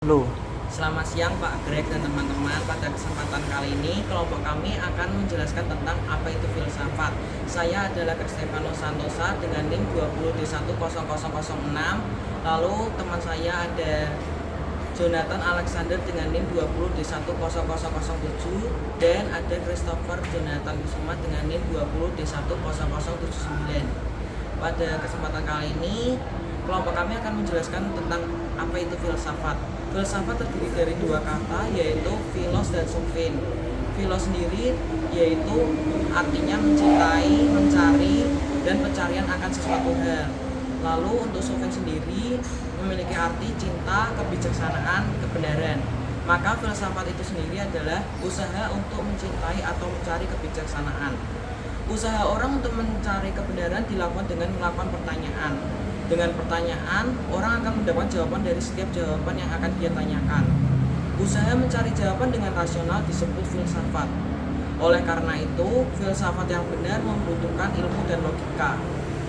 Halo. Selamat siang Pak Greg dan teman-teman. Pada kesempatan kali ini kelompok kami akan menjelaskan tentang apa itu filsafat. Saya adalah Cristefano Santosa dengan NIM 20D10006. Lalu teman saya ada Jonathan Alexander dengan NIM 20D10007 dan ada Christopher Jonathan Kusuma dengan NIM 20D10079. Pada kesempatan kali ini kelompok kami akan menjelaskan tentang apa itu filsafat. Filsafat terdiri dari dua kata, yaitu philos dan sophin. Philos sendiri yaitu artinya mencintai, mencari, dan pencarian akan sesuatu hal. Lalu untuk sophin sendiri memiliki arti cinta, kebijaksanaan, kebenaran. Maka filsafat itu sendiri adalah usaha untuk mencintai atau mencari kebijaksanaan. Usaha orang untuk mencari kebenaran dilakukan dengan melakukan pertanyaan. Dengan pertanyaan, orang akan mendapat jawaban dari setiap jawaban yang akan dia tanyakan. Usaha mencari jawaban dengan rasional disebut filsafat. Oleh karena itu, filsafat yang benar membutuhkan ilmu dan logika.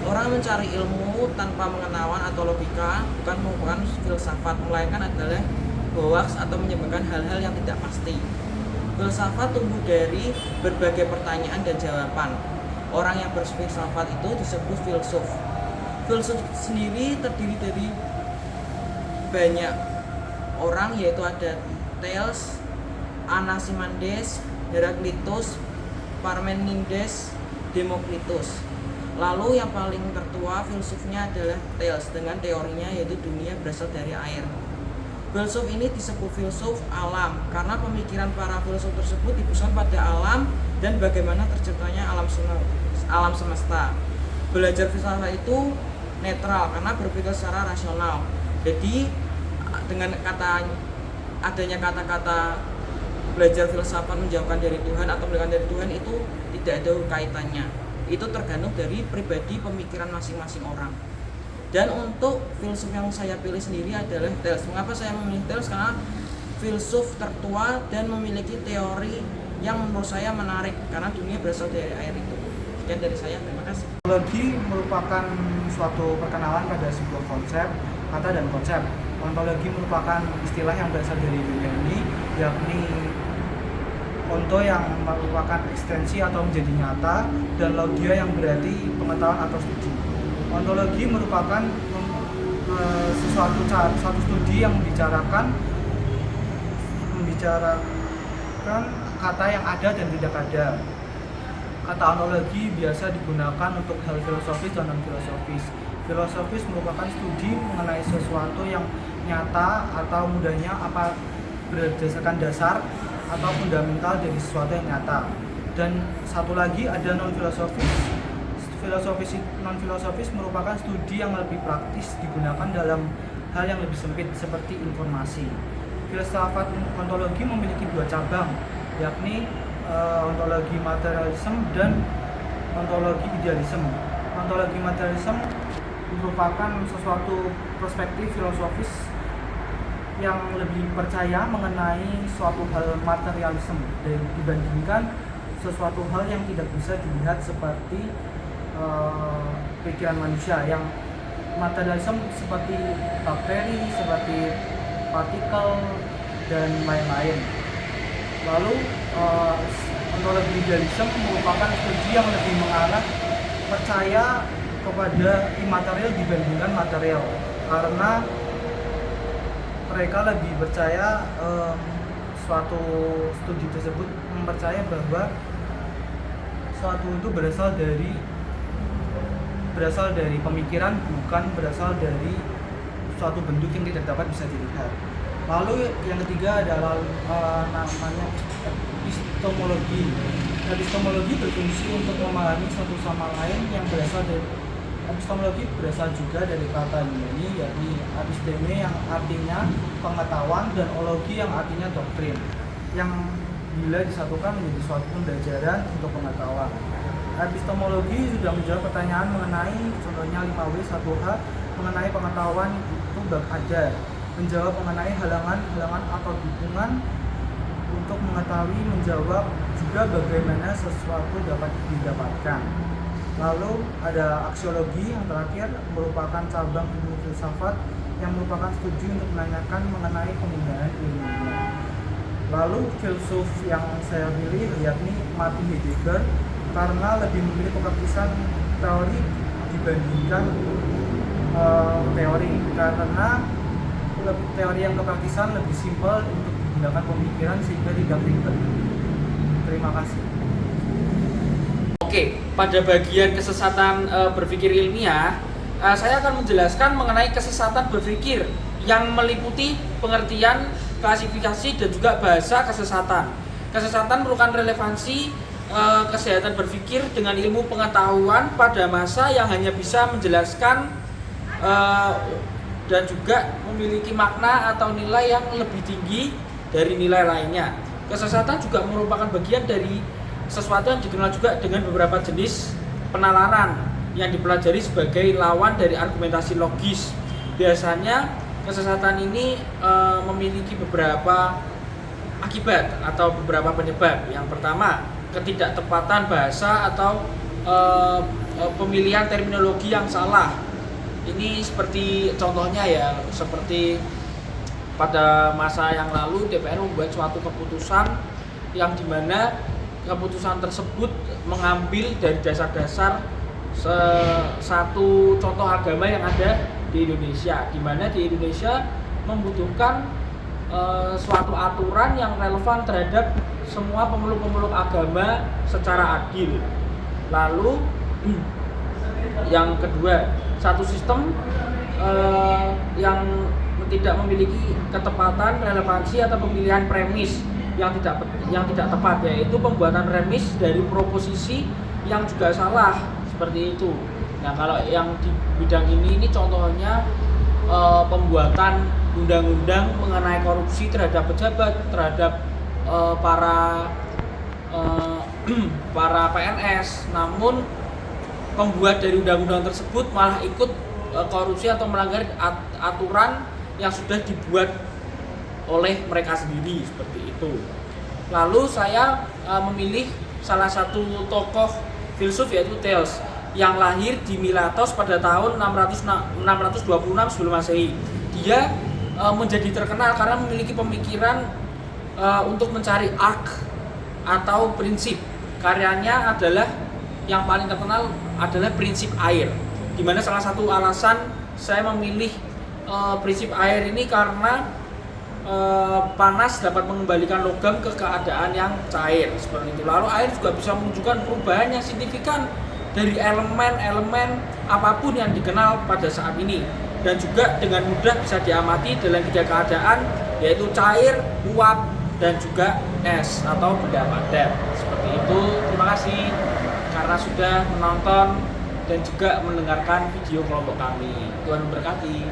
Orang mencari ilmu tanpa pengetahuan atau logika bukan merupakan filsafat, melainkan adalah hoax atau menyebabkan hal-hal yang tidak pasti. Filsafat tumbuh dari berbagai pertanyaan dan jawaban. Orang yang berfilsafat itu disebut filsuf. Filsuf sendiri terdiri dari banyak orang, yaitu ada Thales, Anaximenes, Heraklitus, Parmenides, Demokritus. Lalu yang paling tertua filsufnya adalah Thales dengan teorinya yaitu dunia berasal dari air. Filsuf ini disebut filsuf alam karena pemikiran para filsuf tersebut dipusatkan pada alam dan bagaimana terciptanya alam semesta. Belajar filsafat itu netral karena berpikir secara rasional. Jadi dengan adanya kata-kata belajar filsafat menjauhkan dari Tuhan atau mendekatkan dari Tuhan itu tidak ada kaitannya. Itu tergantung dari pribadi pemikiran masing-masing orang. Dan untuk filsuf yang saya pilih sendiri adalah Thales. Mengapa saya memilih Thales? Karena filsuf tertua dan memiliki teori yang menurut saya menarik karena dunia berasal dari air itu. Sekian dari saya, terima kasih. Ontologi merupakan suatu perkenalan pada sebuah konsep, kata dan konsep. Ontologi merupakan istilah yang berasal dari Yunani, yakni onto yang merupakan ekstensi atau menjadi nyata, dan logia yang berarti pengetahuan atau studi. Ontologi merupakan suatu studi yang membicarakan kata yang ada dan tidak ada. Kata ontologi biasa digunakan untuk hal filosofis dan non-filosofis. Filosofis merupakan studi mengenai sesuatu yang nyata atau mudahnya apa berdasarkan dasar atau fundamental dari sesuatu yang nyata. Dan satu lagi ada non-filosofis. Non-filosofis merupakan studi yang lebih praktis digunakan dalam hal yang lebih sempit seperti informasi. Filsafat ontologi memiliki dua cabang, yakni ontologi materialisme dan ontologi idealisme. Ontologi materialisme merupakan sesuatu perspektif filosofis yang lebih percaya mengenai suatu hal materialisme dibandingkan sesuatu hal yang tidak bisa dilihat seperti pikiran manusia. Yang materialisme seperti bakteri, seperti partikel, dan lain-lain. Lalu ontologi idealisme merupakan studi yang lebih mengarah percaya kepada imaterial dibandingkan material, karena mereka lebih percaya suatu studi tersebut mempercaya bahwa suatu itu berasal dari pemikiran, bukan berasal dari suatu bentuk yang tidak dapat bisa dilihat. Lalu yang ketiga adalah namanya epistemologi. Epistemologi berfungsi untuk memahami satu sama lain yang berasal dari epistemologi berasal juga dari kata Yunani, yakni episteme yang artinya pengetahuan dan ologi yang artinya doktrin, yang bila disatukan menjadi suatu pembelajaran untuk pengetahuan. Epistemologi sudah menjawab pertanyaan mengenai contohnya 5W1H mengenai pengetahuan itu ada, menjawab mengenai halangan-halangan atau dukungan untuk mengetahui, menjawab juga bagaimana sesuatu dapat didapatkan. Lalu ada aksiologi yang terakhir merupakan cabang ilmu filsafat yang merupakan studi untuk menanyakan mengenai penggunaan ilmunya. Lalu filsuf yang saya pilih yakni Martin Heidegger karena lebih memilih pengkajian teori dibandingkan teori, karena teori yang kepraktisan lebih simpel untuk digunakan pemikiran sehingga tidak ribet. Terima kasih. Oke, pada bagian kesesatan berpikir ilmiah, saya akan menjelaskan mengenai kesesatan berpikir yang meliputi pengertian, klasifikasi, dan juga bahasa kesesatan. Kesesatan merupakan relevansi kesehatan berpikir dengan ilmu pengetahuan pada masa yang hanya bisa menjelaskan dan juga memiliki makna atau nilai yang lebih tinggi dari nilai lainnya. Kesesatan juga merupakan bagian dari sesuatu yang dikenal juga dengan beberapa jenis penalaran yang dipelajari sebagai lawan dari argumentasi logis. Biasanya kesesatan ini memiliki beberapa akibat atau beberapa penyebab. Yang pertama, ketidaktepatan bahasa atau pemilihan terminologi yang salah. Ini seperti contohnya ya, seperti pada masa yang lalu DPR membuat suatu keputusan yang dimana keputusan tersebut mengambil dari dasar-dasar satu contoh agama yang ada di Indonesia, di mana di Indonesia membutuhkan suatu aturan yang relevan terhadap semua pemeluk-pemeluk agama secara adil. Lalu yang kedua, satu sistem yang tidak memiliki ketepatan, relevansi atau pemilihan premis yang tidak tepat, yaitu pembuatan premis dari proposisi yang juga salah seperti itu. Nah, kalau yang di bidang ini contohnya pembuatan undang-undang mengenai korupsi terhadap pejabat, terhadap para PNS, namun pembuat dari undang-undang tersebut malah ikut korupsi atau melanggar aturan yang sudah dibuat oleh mereka sendiri, seperti itu. Lalu saya memilih salah satu tokoh filsuf yaitu Thales yang lahir di Miletos pada tahun 626 sebelum Masehi. Dia menjadi terkenal karena memiliki pemikiran untuk mencari arc atau prinsip. Karyanya adalah yang paling terkenal adalah prinsip air, di mana salah satu alasan saya memilih prinsip air ini karena panas dapat mengembalikan logam ke keadaan yang cair, seperti itu. Lalu air juga bisa menunjukkan perubahan yang signifikan dari elemen-elemen apapun yang dikenal pada saat ini, dan juga dengan mudah bisa diamati dalam 3 keadaan, yaitu cair, uap, dan juga es atau benda padat, seperti itu. Terima kasih karena sudah menonton dan juga mendengarkan video kelompok kami. Tuhan memberkati.